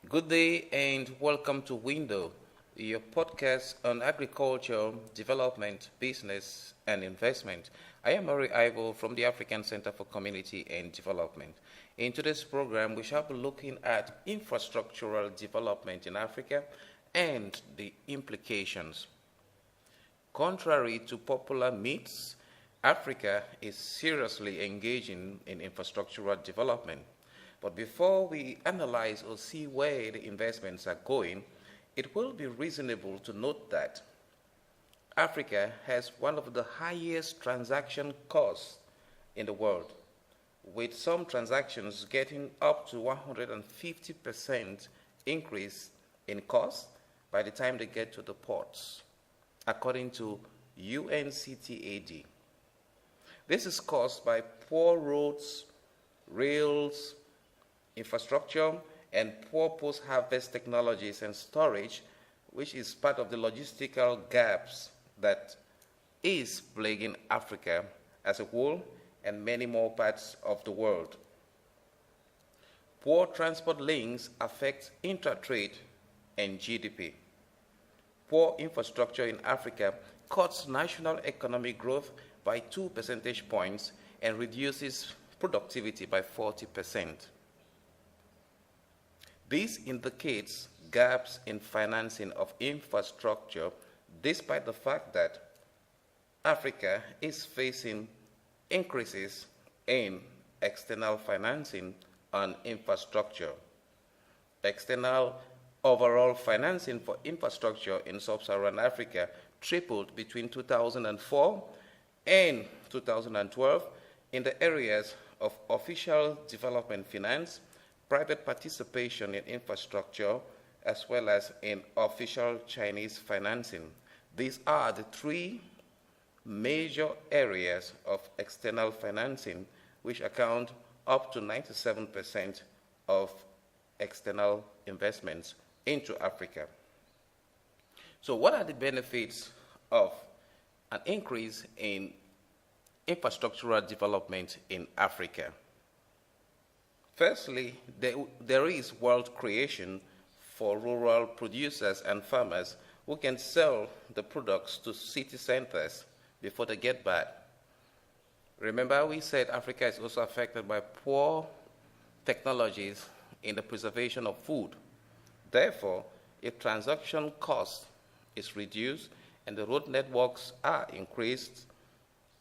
Good day and welcome to Window, your podcast on agriculture, development, business, and investment. I am Arrey Ivo from the African Center for Community and Development. In today's program, we shall be looking at infrastructural development in Africa and the implications. Contrary to popular myths, Africa is seriously engaging in infrastructural development. But before we analyze or see where the investments are going, it will be reasonable to note that Africa has one of the highest transaction costs in the world, with some transactions getting up to 150% increase in cost by the time they get to the ports, according to UNCTAD. This is caused by poor roads, rails, infrastructure, and poor post-harvest technologies and storage, which is part of the logistical gaps that is plaguing Africa as a whole and many more parts of the world. Poor transport links affect intra-trade and GDP. Poor infrastructure in Africa cuts national economic growth by 2 percentage points and reduces productivity by 40%. This indicates gaps in financing of infrastructure, despite the fact that Africa is facing increases in external financing on infrastructure. External overall financing for infrastructure in sub-Saharan Africa tripled between 2004 and 2012 in the areas of official development finance, private participation in infrastructure, as well as in official Chinese financing. These are the three major areas of external financing, which account up to 97% of external investments into Africa. So what are the benefits of an increase in infrastructural development in Africa? Firstly, there is wealth creation for rural producers and farmers who can sell the products to city centers before they get bad. Remember, we said Africa is also affected by poor technologies in the preservation of food. Therefore, if transaction cost is reduced and the road networks are increased,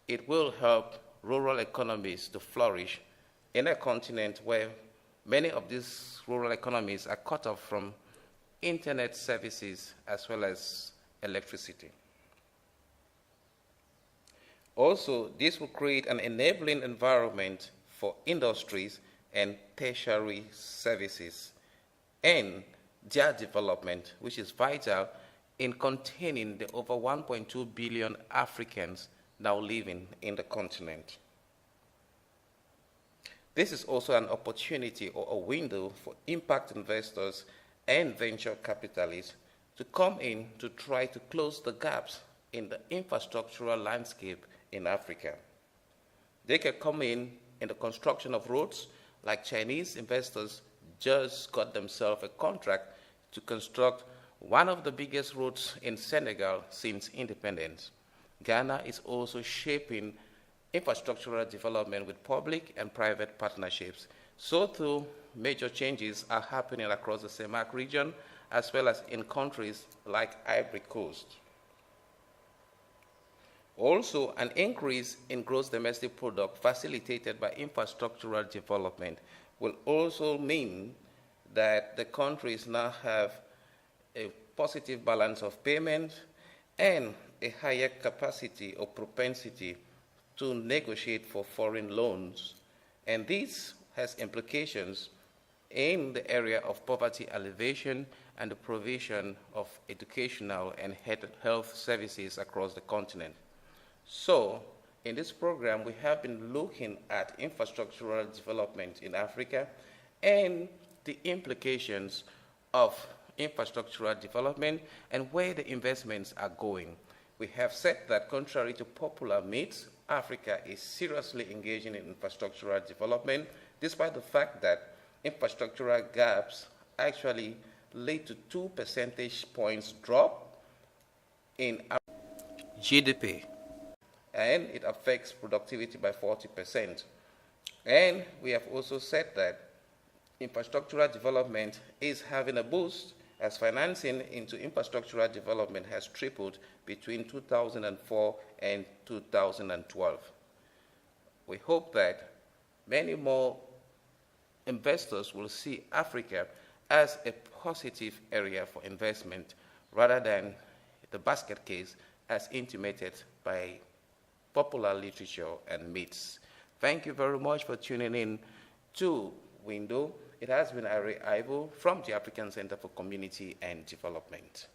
it will help rural economies to flourish in a continent where many of these rural economies are cut off from internet services as well as electricity. Also, this will create an enabling environment for industries and tertiary services and their development, which is vital in containing the over 1.2 billion Africans now living in the continent. This is also an opportunity or a window for impact investors and venture capitalists to come in to try to close the gaps in the infrastructural landscape in Africa. They can come in the construction of roads, like Chinese investors just got themselves a contract to construct one of the biggest roads in Senegal since independence. Ghana is also shaping infrastructural development with public and private partnerships. So too, major changes are happening across the CEMAC region, as well as in countries like Ivory Coast. Also, an increase in gross domestic product facilitated by infrastructural development will also mean that the countries now have a positive balance of payment and a higher capacity or propensity to negotiate for foreign loans. And this has implications in the area of poverty alleviation and the provision of educational and health services across the continent. So, in this program, we have been looking at infrastructural development in Africa and the implications of infrastructural development and where the investments are going. We have said that contrary to popular myths, Africa is seriously engaging in infrastructural development, despite the fact that infrastructural gaps actually lead to 2 percentage points drop in GDP, and it affects productivity by 40%. And we have also said that infrastructural development is having a boost as financing into infrastructural development has tripled between 2004 and 2012. We hope that many more investors will see Africa as a positive area for investment rather than the basket case as intimated by popular literature and myths. Thank you very much for tuning in to Window. It has been Arrey Ivo from the African Center for Community and Development.